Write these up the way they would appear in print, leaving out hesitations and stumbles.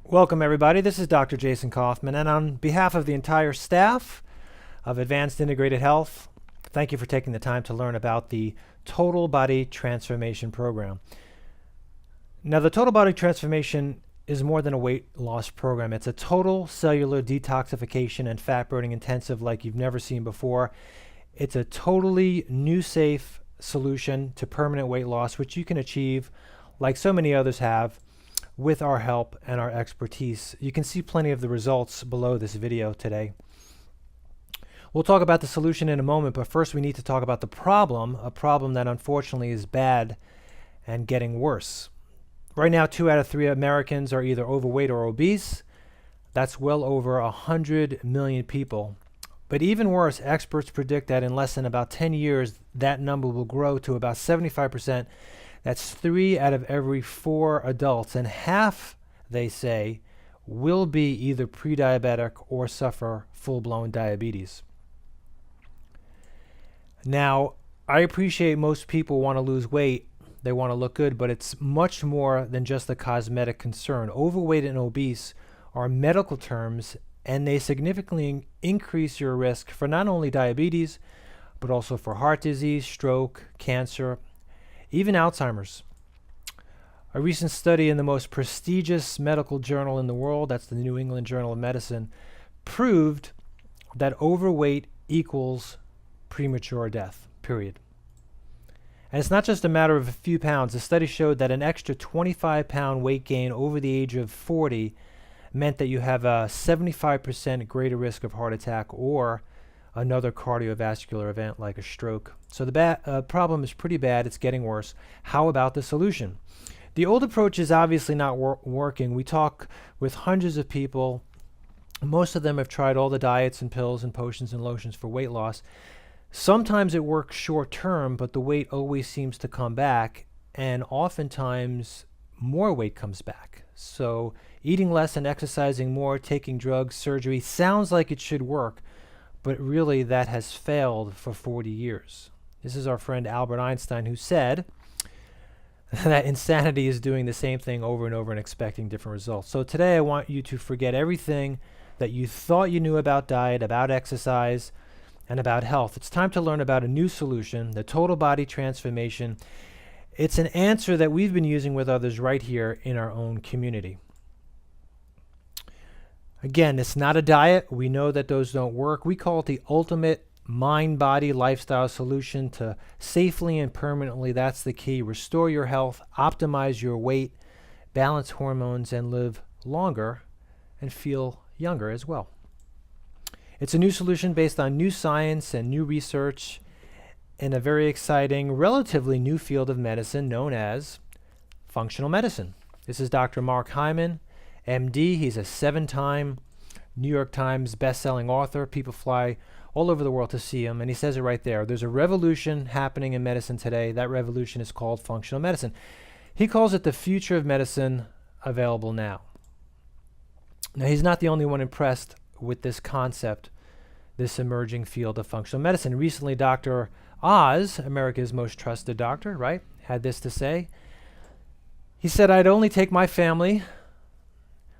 Welcome everybody, this is Dr. Jason Kaufman, and on behalf of the entire staff of Advanced Integrated Health, thank you for taking the time to learn about the Total Body Transformation program. Now, the Total Body Transformation is more than a weight loss program. It's a total cellular detoxification and fat burning intensive like you've never seen before. It's a totally new safe solution to permanent weight loss, which you can achieve, like so many others have, with our help and our expertise. You can see plenty of the results below this video today. We'll talk about the solution in a moment, but first we need to talk about the problem, a problem that unfortunately is bad and getting worse. Right now, 2 out of 3 Americans are either overweight or obese. That's well over 100 million people. But even worse, experts predict that in less than about 10 years, that number will grow to about 75%. That's 3 out of every 4 adults, and half, they say, will be either pre-diabetic or suffer full-blown diabetes. Now, I appreciate most people want to lose weight, they want to look good, but it's much more than just a cosmetic concern. Overweight and obese are medical terms, and they significantly increase your risk for not only diabetes, but also for heart disease, stroke, cancer, even Alzheimer's. A recent study in the most prestigious medical journal in the world, that's the New England Journal of Medicine, proved that overweight equals premature death, period. And it's not just a matter of a few pounds. The study showed that an extra 25-pound weight gain over the age of 40 meant that you have a 75% greater risk of heart attack or another cardiovascular event like a stroke. So the problem is pretty bad. It's getting worse. How about the solution? The old approach is obviously not working. We talk with hundreds of people. Most of them have tried all the diets and pills and potions and lotions for weight loss. Sometimes it works short term, but the weight always seems to come back, and oftentimes more weight comes back. So eating less and exercising more, taking drugs, surgery, sounds like it should work, but really that has failed for 40 years. This is our friend Albert Einstein, who said that insanity is doing the same thing over and over and expecting different results. So today I want you to forget everything that you thought you knew about diet, about exercise, and about health. It's time to learn about a new solution, the Total Body Transformation. It's an answer that we've been using with others right here in our own community. Again, it's not a diet. We know that those don't work. We call it the ultimate mind-body lifestyle solution to safely and permanently, that's the key, restore your health, optimize your weight, balance hormones, and live longer and feel younger as well. It's a new solution based on new science and new research in a very exciting, relatively new field of medicine known as functional medicine. This is Dr. Mark Hyman, MD. He's a 7-time New York Times best-selling author. People fly all over the world to see him, and he says it right there. There's a revolution happening in medicine today. That revolution is called functional medicine. He calls it the future of medicine available now. Now, he's not the only one impressed with this concept, this emerging field of functional medicine. Recently, Dr. Oz, America's most trusted doctor, right, had this to say. He said, "I'd only take my family,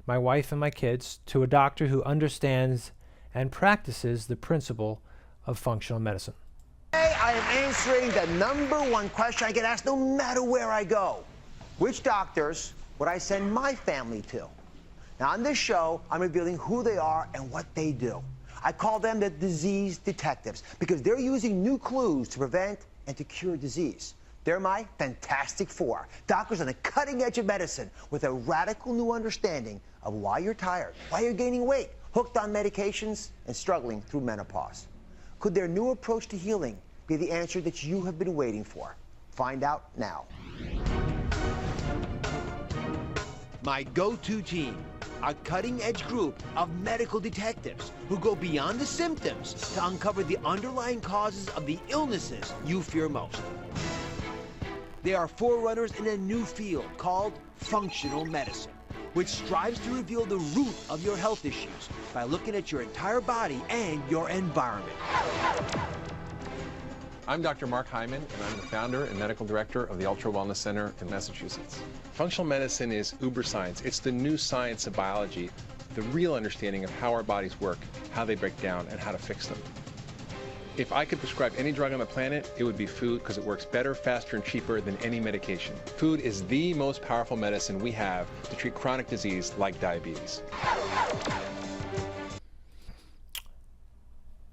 my wife and my kids, to a doctor who understands and practices the principle of functional medicine." Today, I am answering the #1 question I get asked no matter where I go. Which doctors would I send my family to? Now, on this show, I'm revealing who they are and what they do. I call them the disease detectives because they're using new clues to prevent and to cure disease. They're my Fantastic Four, doctors on the cutting edge of medicine with a radical new understanding of why you're tired, why you're gaining weight, hooked on medications, and struggling through menopause. Could their new approach to healing be the answer that you have been waiting for? Find out now. My go-to team, a cutting-edge group of medical detectives who go beyond the symptoms to uncover the underlying causes of the illnesses you fear most. They are forerunners in a new field called functional medicine, which strives to reveal the root of your health issues by looking at your entire body and your environment. I'm Dr. Mark Hyman, and I'm the founder and medical director of the Ultra Wellness Center in Massachusetts. Functional medicine is uber science. It's the new science of biology, the real understanding of how our bodies work, how they break down, and how to fix them. If I could prescribe any drug on the planet, it would be food, because it works better, faster, and cheaper than any medication. Food is the most powerful medicine we have to treat chronic disease like diabetes.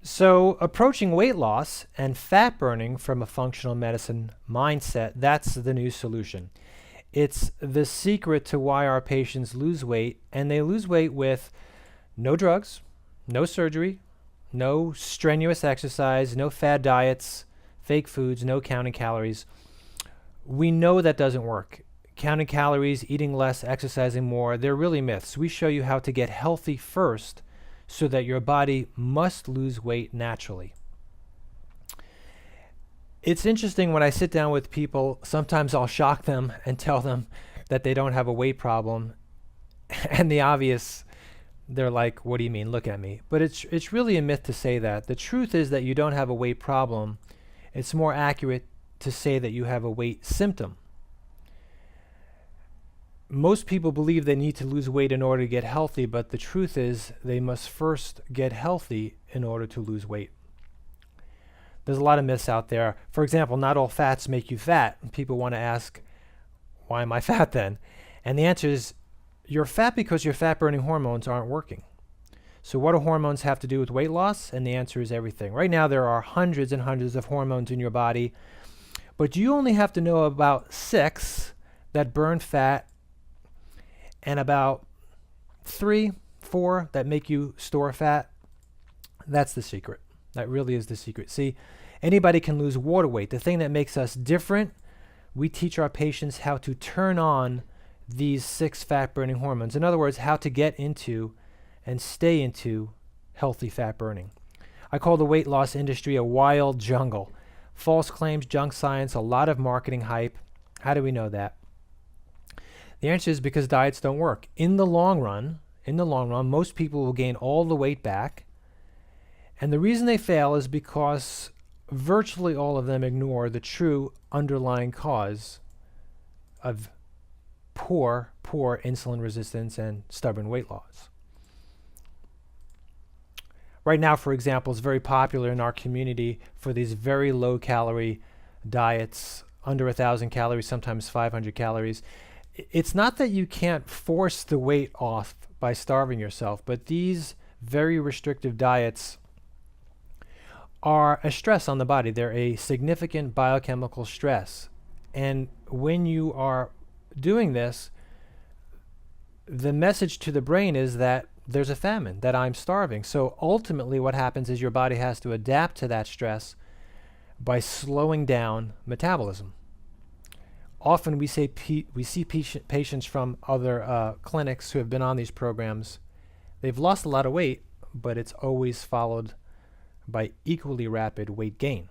So approaching weight loss and fat burning from a functional medicine mindset, that's the new solution. It's the secret to why our patients lose weight, and they lose weight with no drugs, no surgery, no strenuous exercise, no fad diets, fake foods, no counting calories. We know that doesn't work. Counting calories, eating less, exercising more, they're really myths. We show you how to get healthy first so that your body must lose weight naturally. It's interesting when I sit down with people, sometimes I'll shock them and tell them that they don't have a weight problem. And the obvious, they're like, what do you mean? Look at me. But it's really a myth to say that. The truth is that you don't have a weight problem. It's more accurate to say that you have a weight symptom. Most people believe they need to lose weight in order to get healthy, but the truth is they must first get healthy in order to lose weight. There's a lot of myths out there. For example, not all fats make you fat. People want to ask, why am I fat then? And the answer is, you're fat because your fat-burning hormones aren't working. So what do hormones have to do with weight loss? And the answer is everything. Right now there are hundreds and hundreds of hormones in your body, but you only have to know about 6 that burn fat and about 3, 4 that make you store fat. That's the secret. That really is the secret. See, anybody can lose water weight. The thing that makes us different, we teach our patients how to turn on these 6 fat-burning hormones. In other words, how to get into and stay into healthy fat burning. I call the weight loss industry a wild jungle. False claims, junk science, a lot of marketing hype. How do we know that? The answer is because diets don't work. In the long run, most people will gain all the weight back. And the reason they fail is because virtually all of them ignore the true underlying cause of poor insulin resistance and stubborn weight loss. Right now, for example, it's very popular in our community for these very low-calorie diets, under 1,000 calories, sometimes 500 calories. It's not that you can't force the weight off by starving yourself, but these very restrictive diets are a stress on the body. They're a significant biochemical stress. And when you are doing this, the message to the brain is that there's a famine, that I'm starving. So ultimately what happens is your body has to adapt to that stress by slowing down metabolism. Often we see patients from other clinics who have been on these programs. They've lost a lot of weight, but it's always followed by equally rapid weight gain.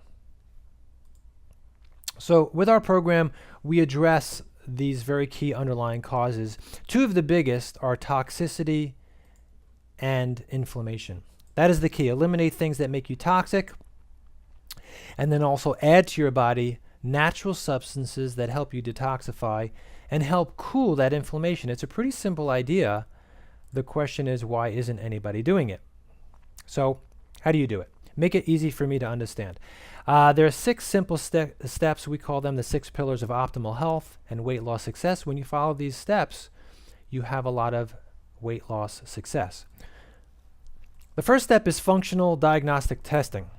So with our program, we address these very key underlying causes. 2 of the biggest are toxicity and inflammation. That is the key. Eliminate things that make you toxic, and then also add to your body natural substances that help you detoxify and help cool that inflammation. It's a pretty simple idea. The question is, why isn't anybody doing it? So how do you do it? Make it easy for me to understand. There are 6 simple steps. We call them the 6 pillars of optimal health and weight loss success. When you follow these steps, you have a lot of weight loss success. The first step is functional diagnostic testing.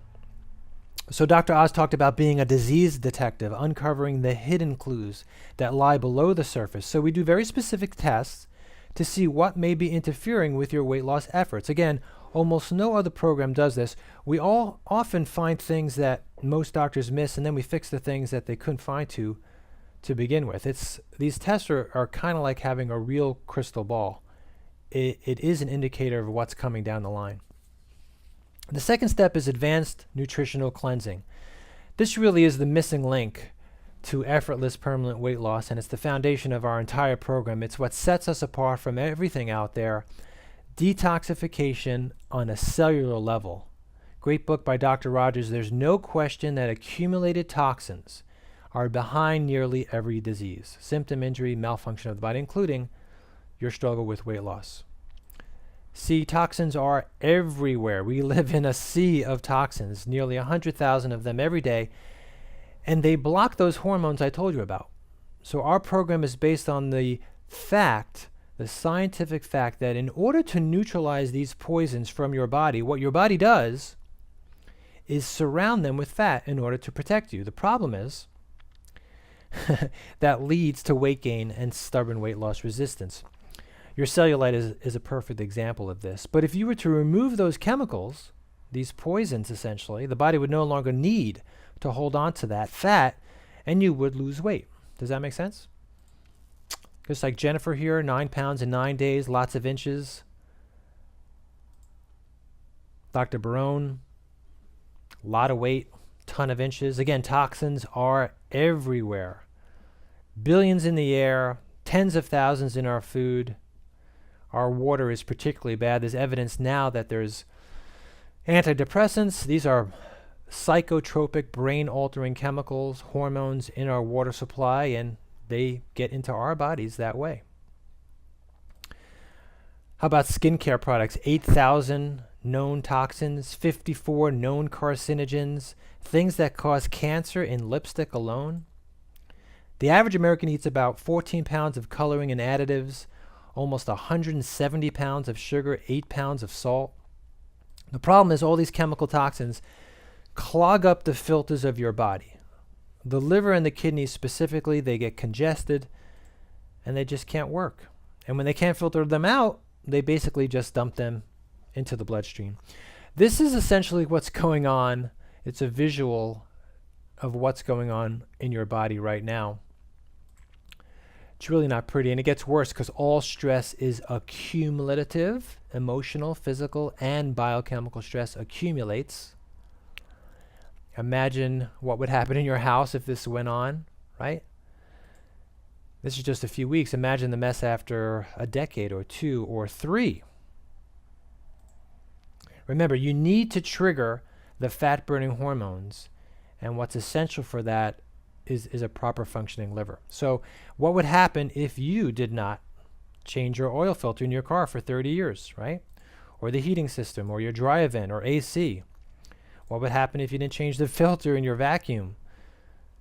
So Dr. Oz talked about being a disease detective, uncovering the hidden clues that lie below the surface. So we do very specific tests to see what may be interfering with your weight loss efforts. Again, almost no other program does this. We all often find things that most doctors miss, and then we fix the things that they couldn't find to begin with. These tests are kind of like having a real crystal ball. It is an indicator of what's coming down the line. The second step is advanced nutritional cleansing. This really is the missing link to effortless permanent weight loss, and it's the foundation of our entire program. It's what sets us apart from everything out there. Detoxification on a cellular level Great book by Dr. Rogers. There's no question that accumulated toxins are behind nearly every disease, symptom, injury, malfunction of the body, including your struggle with weight loss. See, toxins are everywhere. We live in a sea of toxins, nearly 100,000 of them every day, and they block those hormones I told you about. So our program is based on the scientific fact that in order to neutralize these poisons from your body, what your body does is surround them with fat in order to protect you. The problem is that leads to weight gain and stubborn weight loss resistance. Your cellulite is a perfect example of this. But if you were to remove those chemicals, these poisons essentially, the body would no longer need to hold on to that fat and you would lose weight. Does that make sense? Just like Jennifer here, 9 pounds in 9 days, lots of inches. Dr. Barone, a lot of weight, ton of inches. Again, toxins are everywhere. Billions in the air, tens of thousands in our food. Our water is particularly bad. There's evidence now that there's antidepressants. These are psychotropic, brain-altering chemicals, hormones in our water supply, and they get into our bodies that way. How about skincare products? 8,000 known toxins, 54 known carcinogens, things that cause cancer in lipstick alone. The average American eats about 14 pounds of coloring and additives, almost 170 pounds of sugar, 8 pounds of salt. The problem is all these chemical toxins clog up the filters of your body. The liver and the kidneys specifically, they get congested and they just can't work. And when they can't filter them out, they basically just dump them into the bloodstream. This is essentially what's going on. It's a visual of what's going on in your body right now. It's really not pretty, and it gets worse because all stress is accumulative. Emotional, physical, and biochemical stress accumulates. Imagine what would happen in your house if this went on, right? This is just a few weeks. Imagine the mess after a decade or 2 or 3. Remember, you need to trigger the fat-burning hormones, and what's essential for that is a proper functioning liver. So what would happen if you did not change your oil filter in your car for 30 years, right? Or the heating system, or your dry vent, or AC? What would happen if you didn't change the filter in your vacuum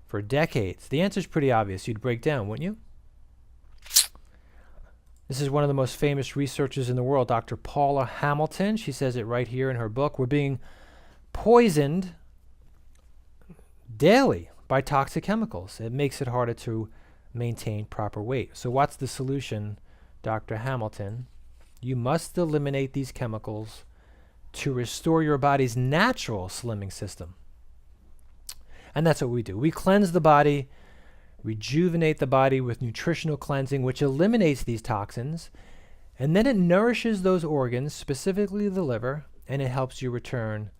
for decades? The answer is pretty obvious. You'd break down, wouldn't you? This is one of the most famous researchers in the world, Dr. Paula Hamilton. She says it right here in her book. We're being poisoned daily by toxic chemicals. It makes it harder to maintain proper weight. So what's the solution, Dr. Hamilton? You must eliminate these chemicals to restore your body's natural slimming system. And that's what we do. We cleanse the body, rejuvenate the body with nutritional cleansing, which eliminates these toxins, and then it nourishes those organs, specifically the liver, and it helps you return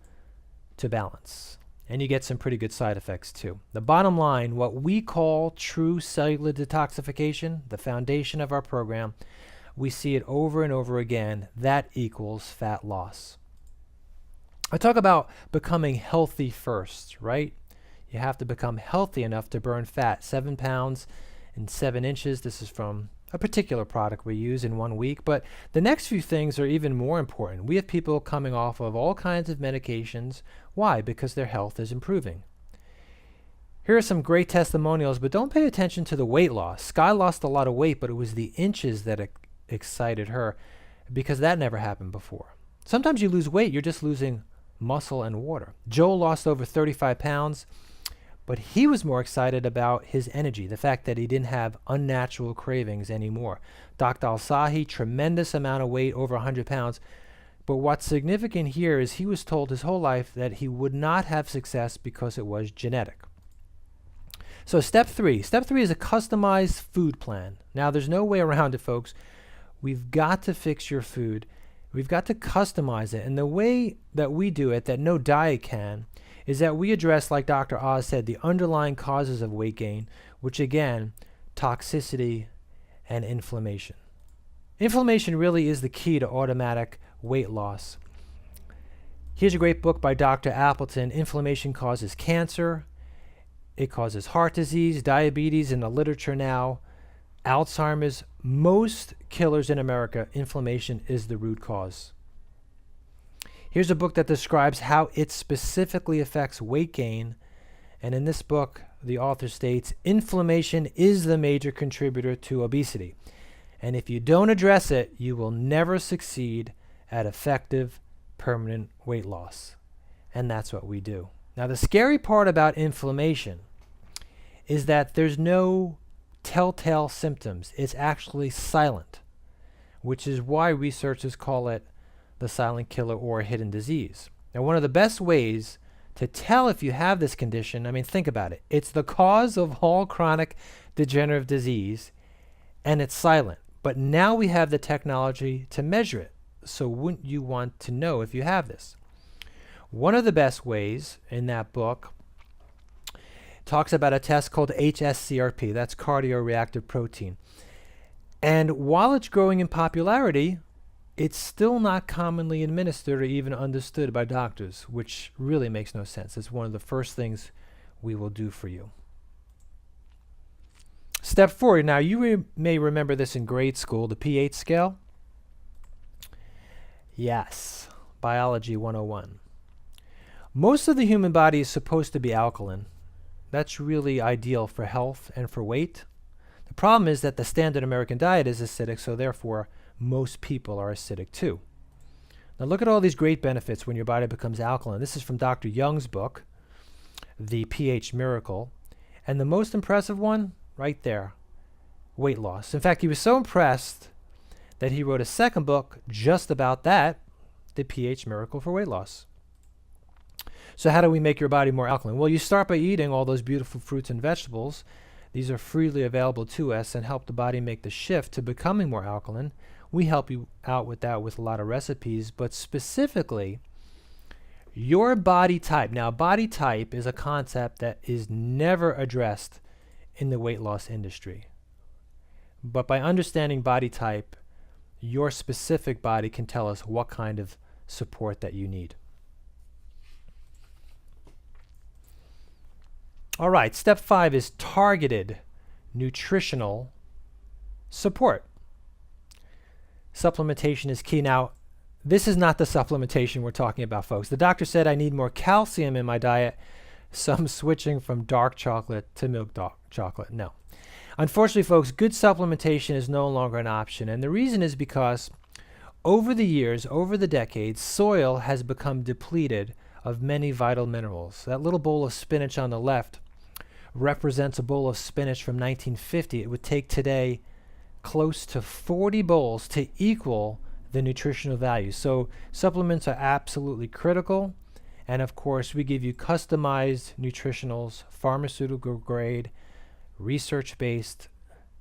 to balance. And you get some pretty good side effects too. The bottom line, what we call true cellular detoxification, the foundation of our program, we see it over and over again. That equals fat loss. I talk about becoming healthy first, right? You have to become healthy enough to burn fat. 7 pounds and 7 inches. This is from a particular product we use in 1 week. But the next few things are even more important. We have people coming off of all kinds of medications. Why? Because their health is improving. Here are some great testimonials, but don't pay attention to the weight loss. Sky lost a lot of weight, but it was the inches that excited her because that never happened before. Sometimes you lose weight, you're just losing muscle and water. Joel lost over 35 pounds, but he was more excited about his energy, the fact that he didn't have unnatural cravings anymore. Dr. Al-Sahi, tremendous amount of weight, over 100 pounds. But what's significant here is he was told his whole life that he would not have success because it was genetic. So step 3. Step 3 is a customized food plan. Now, there's no way around it, folks. We've got to fix your food. We've got to customize it. And the way that we do it, that no diet can, is that we address, like Dr. Oz said, the underlying causes of weight gain, which again, toxicity and Here's a great book by Dr. Appleton. Inflammation causes cancer. It causes heart disease, diabetes, in the literature now, Alzheimer's. Most killers in America, inflammation is the root cause. Here's a book that describes how it specifically affects weight gain. And in this book, the author states, inflammation is the major contributor to obesity. And if you don't address it, you will never succeed at effective, permanent weight loss. And that's what we do. Now, the scary part about inflammation is that there's no telltale symptoms. It's actually silent, which is why researchers call it the silent killer or hidden disease. Now, one of the best ways to tell if you have this condition, I mean, think about it. It's the cause of all chronic degenerative disease, and it's silent. But now we have the technology to measure it. So wouldn't you want to know if you have this? One of the best ways in that book talks about a test called HSCRP. That's cardioreactive protein. And while it's growing in popularity, it's still not commonly administered or even understood by doctors, which really makes no sense. It's one of the first things we will do for you. Step 4. Now, you may remember this in grade school, the pH scale. Yes, Biology 101. Most of the human body is supposed to be alkaline. That's really ideal for health and for weight. The problem is that the standard American diet is acidic, so therefore most people are acidic too. Now look at all these great benefits when your body becomes alkaline. This is from Dr. Young's book, The pH Miracle. And the most impressive one, right there, weight loss. In fact, he was so impressed that he wrote a second book just about that, The pH Miracle for Weight Loss. So how do we make your body more alkaline? Well, you start by eating all those beautiful fruits and vegetables. These are freely available to us and help the body make the shift to becoming more alkaline. We help you out with that with a lot of recipes, but specifically, your body type. Now, body type is a concept that is never addressed in the weight loss industry. But by understanding body type, your specific body can tell us what kind of support that you need. All right, step 5 is targeted nutritional support. Supplementation is key. Now, this is not the supplementation we're talking about, folks. The doctor said I need more calcium in my diet, so I'm switching from dark chocolate to milk chocolate. No. Unfortunately, folks, good supplementation is no longer an option, and the reason is because over the years, over the decades, soil has become depleted of many vital minerals. That little bowl of spinach on the left represents a bowl of spinach from 1950. It would take today close to 40 bowls to equal the nutritional value. So supplements are absolutely critical. And of course, we give you customized nutritionals, pharmaceutical grade, research-based,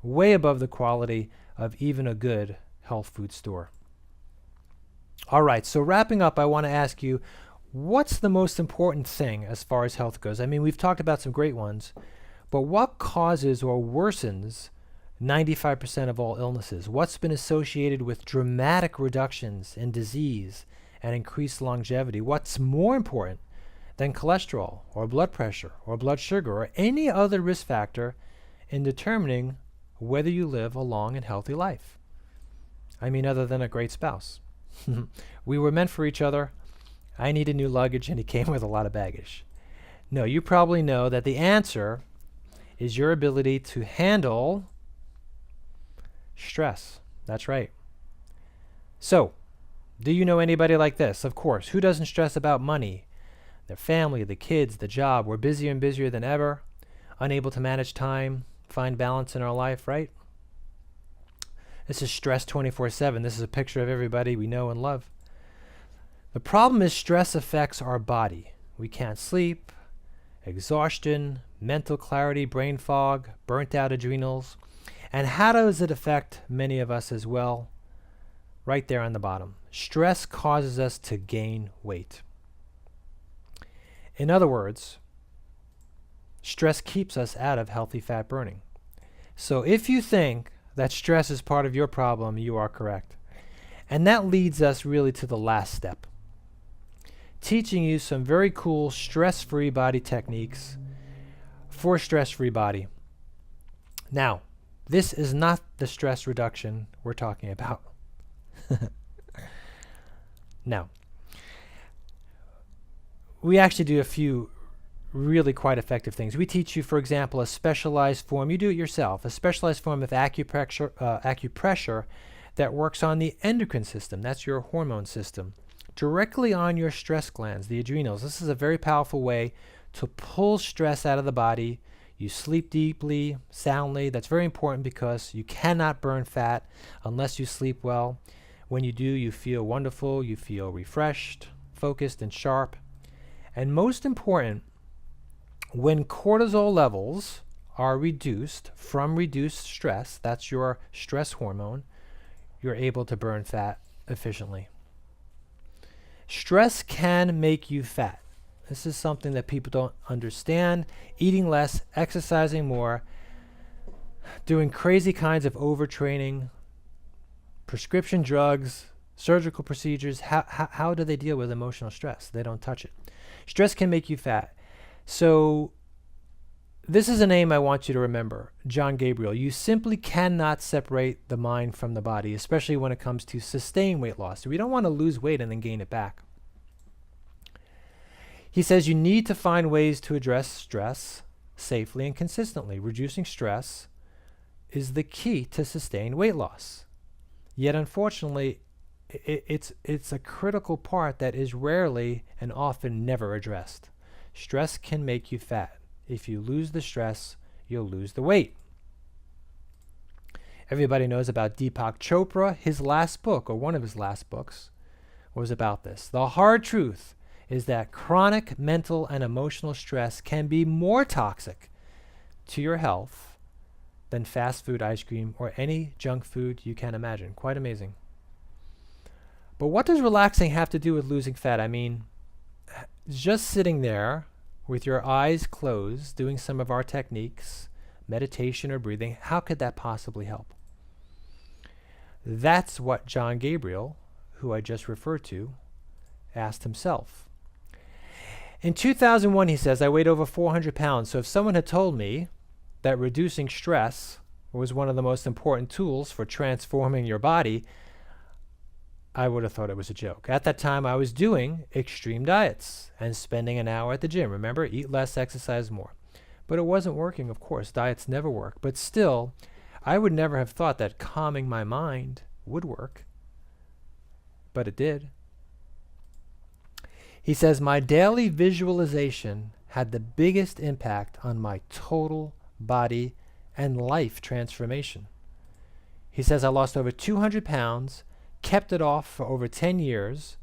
way above the quality of even a good health food store. All right, so wrapping up, I want to ask you, what's the most important thing as far as health goes? I mean, we've talked about some great ones, but what causes or worsens 95% of all illnesses? What's been associated with dramatic reductions in disease and increased longevity? What's more important than cholesterol or blood pressure or blood sugar or any other risk factor in determining whether you live a long and healthy life? I mean, other than a great spouse. We were meant for each other. I needed new luggage and he came with a lot of baggage. No, you probably know that the answer is your ability to handle stress. That's right. So, do you know anybody like this? Of course. Who doesn't stress about money, their family, the kids, the job? We're busier and busier than ever, unable to manage time, find balance in our life, right? This is stress 24/7. This is a picture of everybody we know and love. The problem is stress affects our body. We can't sleep, exhaustion, mental clarity, brain fog, burnt out adrenals. And how does it affect many of us as well? Right there on the bottom. Stress causes us to gain weight. In other words, stress keeps us out of healthy fat burning. So if you think that stress is part of your problem, you are correct. And that leads us really to the last step. teaching you some very cool stress-free body techniques for stress-free body. Now, this is not the stress reduction we're talking about. Now, we actually do a few really quite effective things. We teach you, for example, a specialized form, you do it yourself, a specialized form of acupressure that works on the endocrine system, that's your hormone system, directly on your stress glands, the adrenals. This is a very powerful way to pull stress out of the body. You sleep deeply, soundly. That's very important because you cannot burn fat unless you sleep well. When you do, you feel wonderful, you feel refreshed, focused, and sharp. And most important, when cortisol levels are reduced from reduced stress, that's your stress hormone, you're able to burn fat efficiently. Stress can make you fat. This is something that people don't understand. Eating less, exercising more, doing crazy kinds of overtraining, prescription drugs, surgical procedures. How do they deal with emotional stress? They don't touch it. Stress can make you fat. So this is a name I want you to remember, John Gabriel. You simply cannot separate the mind from the body, especially when it comes to sustained weight loss. We don't want to lose weight and then gain it back. He says you need to find ways to address stress safely and consistently. Reducing stress is the key to sustained weight loss. Yet, unfortunately, it's a critical part that is rarely and often never addressed. Stress can make you fat. If you lose the stress, you'll lose the weight. Everybody knows about Deepak Chopra. His last book, or one of his last books, was about this. The hard truth is that chronic mental and emotional stress can be more toxic to your health than fast food, ice cream, or any junk food you can imagine. Quite amazing. But what does relaxing have to do with losing fat? I mean, just sitting there with your eyes closed, doing some of our techniques, meditation or breathing, how could that possibly help? That's what John Gabriel, who I just referred to, asked himself. In 2001, he says, I weighed over 400 pounds. So if someone had told me that reducing stress was one of the most important tools for transforming your body, I would have thought it was a joke. At that time, I was doing extreme diets and spending an hour at the gym. Remember, eat less, exercise more. But it wasn't working, of course. Diets never work. But still, I would never have thought that calming my mind would work. But it did. He says, my daily visualization had the biggest impact on my total body and life transformation. He says, I lost over 200 pounds, kept it off for over 10 years.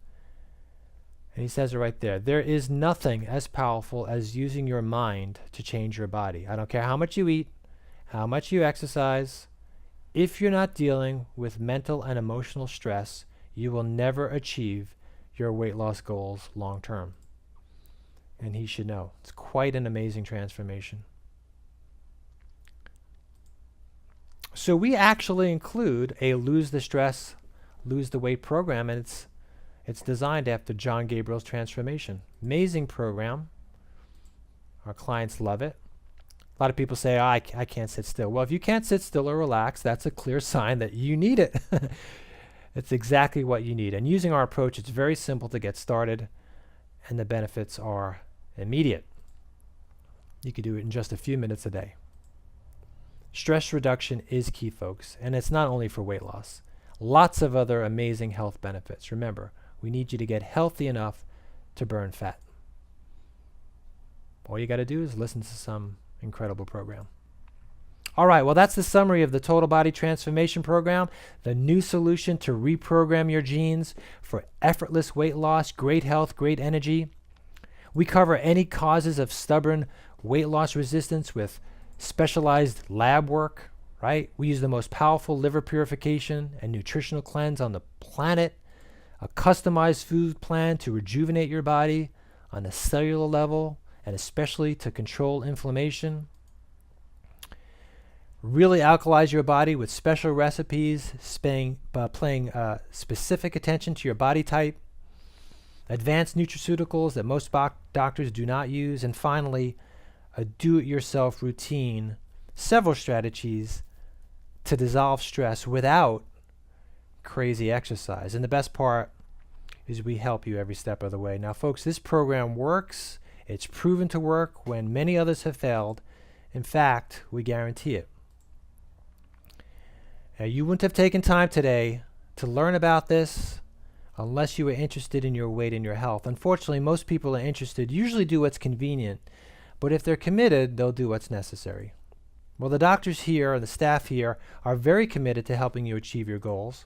And he says it right there. There is nothing as powerful as using your mind to change your body. I don't care how much you eat, how much you exercise. If you're not dealing with mental and emotional stress, you will never achieve your weight loss goals long term. And he should know. It's quite an amazing transformation. So we actually include a lose the stress, lose the weight program, and it's designed after John Gabriel's transformation. Amazing program. Our clients love it. A lot of people say, I can't sit still. Well, if you can't sit still or relax, that's a clear sign that you need it. It's exactly what you need. And using our approach, it's very simple to get started, and the benefits are immediate. You can do it in just a few minutes a day. Stress reduction is key, folks, and it's not only for weight loss. Lots of other amazing health benefits. Remember, we need you to get healthy enough to burn fat. All you got to do is listen to some incredible program. All right, well, that's the summary of the Total Body Transformation Program, the new solution to reprogram your genes for effortless weight loss, great health, great energy. We cover any causes of stubborn weight loss resistance with specialized lab work, right? We use the most powerful liver purification and nutritional cleanse on the planet, a customized food plan to rejuvenate your body on a cellular level, and especially to control inflammation. Really alkalize your body with special recipes, paying specific attention to your body type. advanced nutraceuticals that most doctors do not use, and finally, a do-it-yourself routine, several strategies to dissolve stress without crazy exercise. And the best part is we help you every step of the way. Now, folks, this program works. It's proven to work when many others have failed. In fact, we guarantee it. Now, you wouldn't have taken time today to learn about this unless you were interested in your weight and your health. Unfortunately, most people are interested, usually do what's convenient, but if they're committed, they'll do what's necessary. Well, the doctors here, the staff here, are very committed to helping you achieve your goals.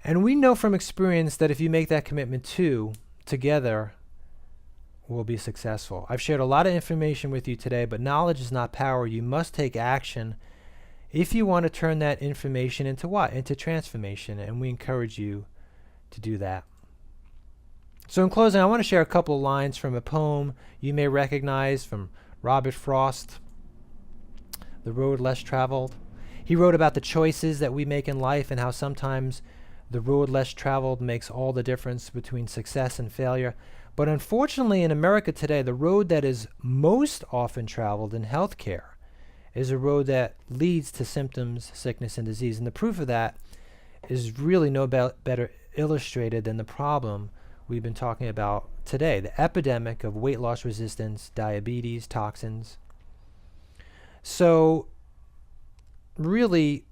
And we know from experience that if you make that commitment too, together, we'll be successful. I've shared a lot of information with you today, but knowledge is not power. You must take action if you want to turn that information into what? Into transformation, and we encourage you to do that. So in closing, I want to share a couple of lines from a poem you may recognize from Robert Frost, The Road Less Traveled. He wrote about the choices that we make in life and how sometimes the road less traveled makes all the difference between success and failure. But unfortunately, in America today, the road that is most often traveled in healthcare is a road that leads to symptoms, sickness, and disease. And the proof of that is really no better illustrated than the problem we've been talking about today, the epidemic of weight loss resistance, diabetes, toxins. So really,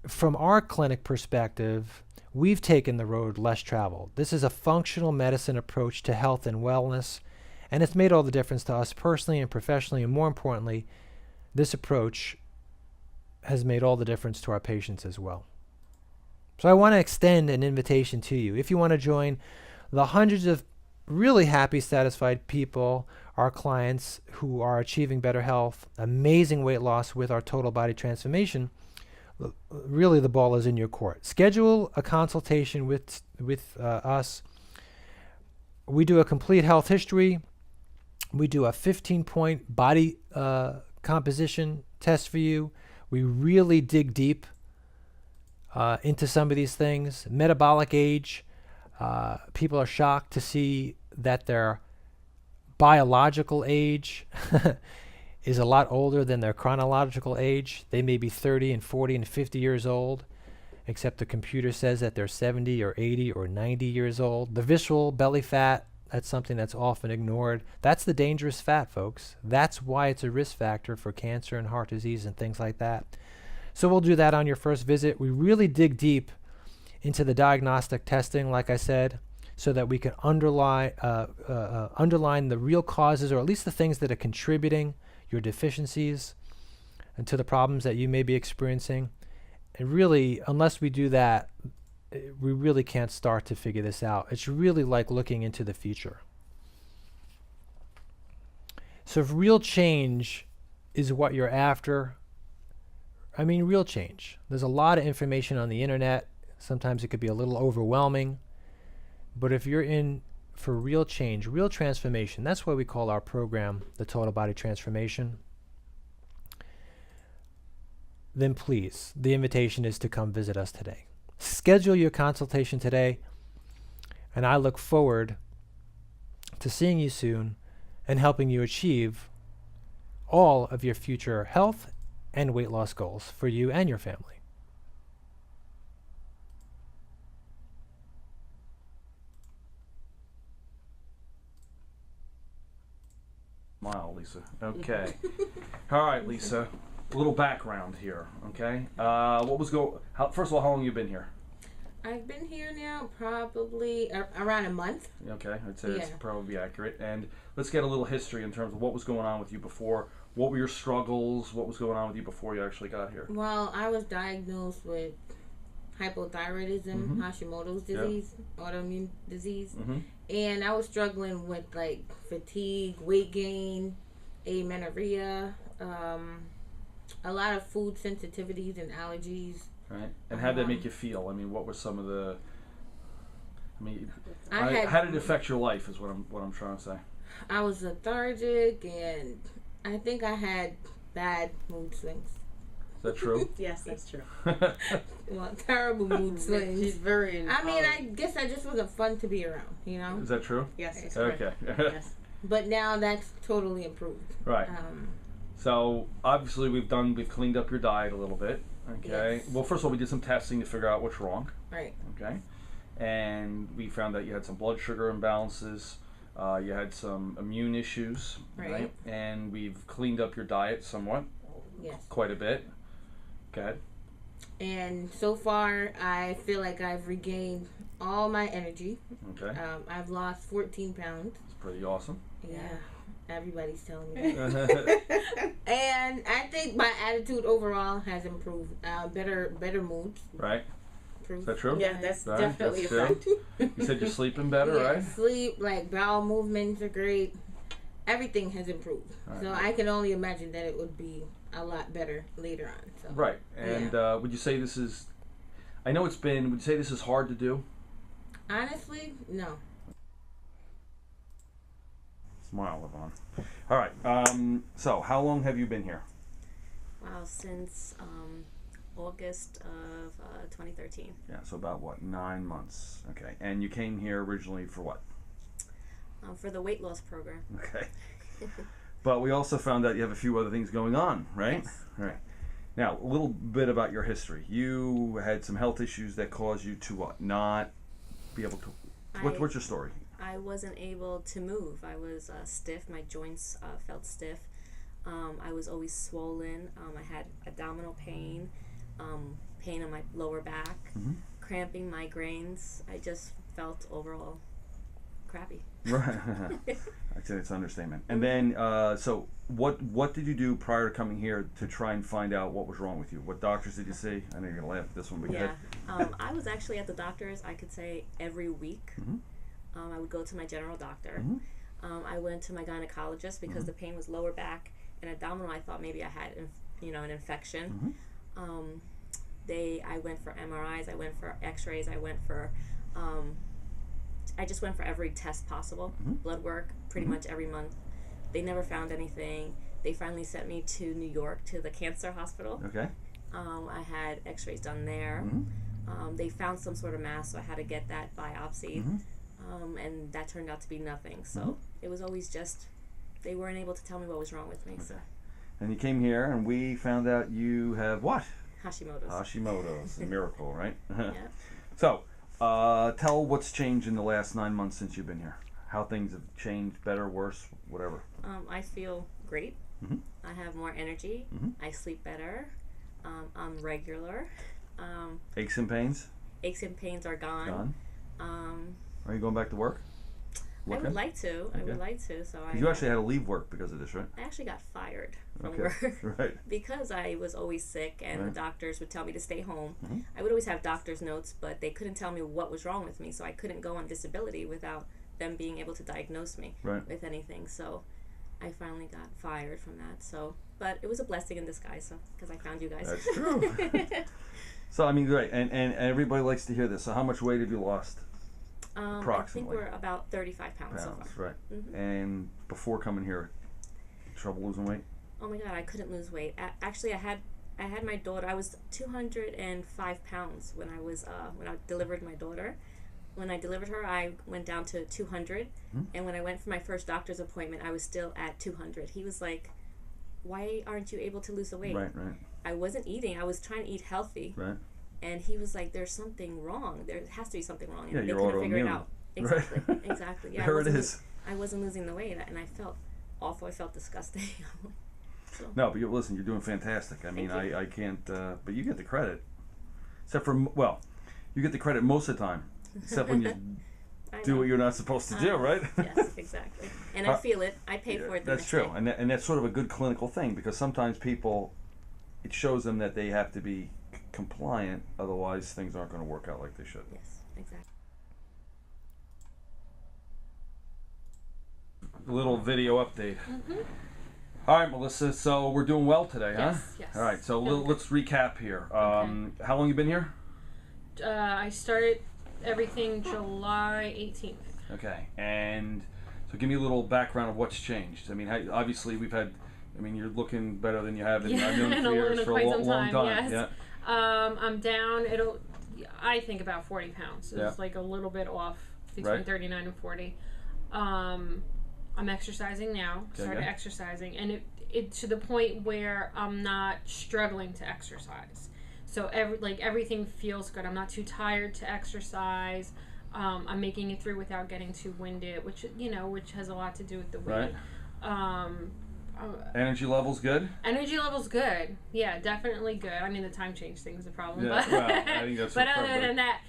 from our clinic perspective, we've taken the road less traveled. This is a functional medicine approach to health and wellness, and it's made all the difference to us personally and professionally, and more importantly, this approach has made all the difference to our patients as well. So I want to extend an invitation to you. If you want to join the hundreds of really happy, satisfied people, our clients who are achieving better health, amazing weight loss with our total body transformation, really the ball is in your court. Schedule a consultation with us. We do a complete health history. We do a 15-point body composition test for you. We really dig deep into some of these things. Metabolic age. People are shocked to see that their biological age is a lot older than their chronological age. They may be 30 and 40 and 50 years old, except the computer says that they're 70 or 80 or 90 years old. The visceral belly fat, that's something that's often ignored. That's the dangerous fat, folks. That's why it's a risk factor for cancer and heart disease and things like that. So we'll do that on your first visit. We really dig deep into the diagnostic testing, like I said, so that we can underline the real causes, or at least the things that are contributing your deficiencies and to the problems that you may be experiencing. And really, unless we do that, we really can't start to figure this out. It's really like looking into the future. So if real change is what you're after, I mean real change. There's a lot of information on the internet. Sometimes it could be a little overwhelming. But if you're in for real change, real transformation, that's why we call our program the Total Body Transformation, then please, the invitation is to come visit us today. Schedule your consultation today, and I look forward to seeing you soon and helping you achieve all of your future health and weight loss goals for you and your family. Smile, Lisa. Okay. All right, Lisa. A little background here, okay? First of all, how long have you been here? I've been here now probably around a month. Okay, I'd say it's probably accurate. And let's get a little history in terms of what was going on with you before. What were your struggles? What was going on with you before you actually got here? Well, I was diagnosed with hypothyroidism, Hashimoto's disease, autoimmune disease. And I was struggling with like fatigue, weight gain, amenorrhea, a lot of food sensitivities and allergies. Right. And how did that make you feel? I mean, what were some of the? I mean, how did it affect your life? Is what I'm trying to say. I was lethargic, and I think I had bad mood swings. Is that true? Yes, that's true. Well, terrible mood swings. She's very. I mean, I guess I just wasn't fun to be around, you know. Is that true? Yes. It's Okay. Yes. But now that's totally improved. Right. So obviously we've cleaned up your diet a little bit. Okay. Yes. Well, first of all, we did some testing to figure out what's wrong. Right. Okay. And we found that you had some blood sugar imbalances. You had some immune issues. Right. And we've cleaned up your diet somewhat. Yes. Quite a bit. Go ahead. And so far, I feel like I've regained all my energy. Okay. I've lost 14 pounds. It's pretty awesome. Yeah. Everybody's telling me that. And I think my attitude overall has improved. Better moods. Right. Improved. Is that true? Yeah, that's Right, definitely that's a fact. You said you're sleeping better, Yeah, right? sleep, like bowel movements are great. Everything has improved. Right. So I can only imagine that it would be a lot better later on. So. Right. And would you say this is? I know it's been. Would you say this is hard to do? Honestly, no. Smile, Yvonne. All right. So, how long have you been here? Wow, since August of 2013. Yeah. So about what? 9 months. Okay. And you came here originally for what? For the weight loss program. Okay. But we also found out you have a few other things going on, right? Yes. Right. Now, a little bit about your history. You had some health issues that caused you to what? Not be able to. What's your story? I wasn't able to move. I was stiff. My joints felt stiff. I was always swollen. I had abdominal pain, pain on my lower back, cramping, migraines. I just felt overall crappy. Right. I'd say it's an understatement. And then, so what did you do prior to coming here to try and find out what was wrong with you? What doctors did you see? I know you're gonna laugh at this one, but go Yeah. ahead. I was actually at the doctor's, I could say, every week. I would go to my general doctor. I went to my gynecologist because the pain was lower back and abdominal. I thought maybe I had, an infection. I went for MRIs. I went for X-rays. I went for, I just went for every test possible. Blood work, pretty much every month. They never found anything. They finally sent me to New York to the cancer hospital. Okay. I had X-rays done there. They found some sort of mass, so I had to get that biopsy. And that turned out to be nothing. So it was always just, they weren't able to tell me what was wrong with me. Okay. So And you came here, and we found out you have what? Hashimoto's. Hashimoto's. A miracle, right? Yeah. So, tell what's changed in the last 9 months since you've been here. How things have changed, better, worse, whatever. I feel great. I have more energy. I sleep better. I'm regular. Aches and pains? Aches and pains are gone. Are you going back to work? I would like to. I Okay. would like to. So I. You actually had to leave work because of this, right? I actually got fired from Okay. work Right. because I was always sick, and the Right. doctors would tell me to stay home. I would always have doctor's notes, but they couldn't tell me what was wrong with me, so I couldn't go on disability without them being able to diagnose me Right. with anything. So I finally got fired from that. So, but it was a blessing in disguise, so because I found you guys. That's true. So, I mean, right, and everybody likes to hear this. So how much weight have you lost? I think Approximately. we're about 35 pounds so far. Right. And before coming here, trouble losing weight? Oh my God, I couldn't lose weight. Actually, I had my daughter. I was 205 pounds when I was when I delivered my daughter. When I delivered her, I went down to 200, and when I went for my first doctor's appointment, I was still at 200. He was like, "Why aren't you able to lose the weight?" Right, right, I wasn't eating. I was trying to eat healthy, right. and he was like, "There's something wrong. There has to be something wrong." And Yeah, they you're couldn't figure it autoimmune. out. Exactly, Right. exactly. Yeah, There it is. I wasn't losing the weight, and I felt awful. I felt disgusting. So. No, but listen, you're doing fantastic. I mean, Thank you. I can't, but you get the credit. Except for, well, you get the credit most of the time. Except when you I do know. what you're not supposed to do, right? Yes, exactly. And I feel it. I pay for it. The That's next true. day. And that's sort of a good clinical thing because sometimes people, it shows them that they have to be compliant, otherwise things aren't going to work out like they should. Yes, exactly. A little video update. All right, Melissa. So we're doing well today, huh? Yes, yes. All right. So let's recap here. How long you been here? I started everything July 18th. Okay. And so give me a little background of what's changed. I mean, obviously we've had I mean, you're looking better than you have in Yeah, a million years for a quite long, some long time. yes. Yeah. I'm down. I think about 40 pounds. It's like a little bit off between 39 and 40. I'm exercising now. Started exercising, and it to the point where I'm not struggling to exercise. So everything feels good. I'm not too tired to exercise. I'm making it through without getting too winded, which has a lot to do with the weight. Right. Energy levels good? Energy levels good. Yeah, definitely good. I mean, the time change thing is a problem. Yeah, But, well, I think that's but other than that,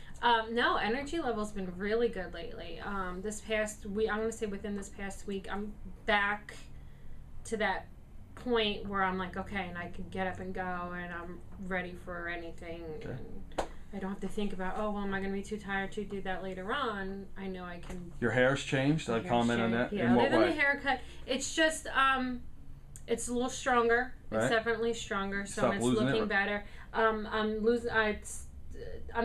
no, energy level's been really good lately. This past week, I'm going to say within this past week, I'm back to that point where I'm like, okay, and I can get up and go, and I'm ready for anything. Okay. And I don't have to think about, oh, well, am I going to be too tired to do that later on? I know I can. Your hair's changed? I comment on that? Yeah, In what other than way? the haircut, it's just, it's a little stronger. Right. It's definitely stronger, so Stop it's losing looking it? better. I'm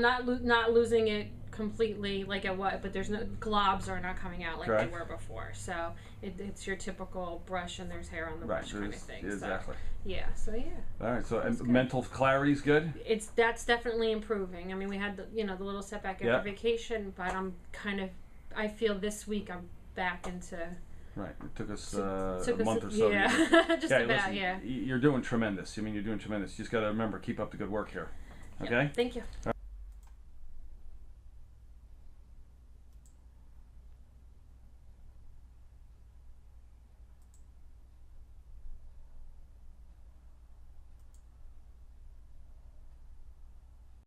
not losing it completely like at what, but there's no globs are not coming out like Correct. they were before. So it's your typical brush and there's hair on the Right, brush kind of thing. exactly. So, yeah. So yeah. All right, so That's good. mental clarity's good? That's definitely improving. I mean, we had the little setback after vacation, but I feel this week I'm back into. Right. It took us took a us month or so. Yeah, just Yeah, about. listen, Yeah. You're doing tremendous. I mean, you're doing tremendous. You just got to remember, keep up the good work here. Okay? Thank you.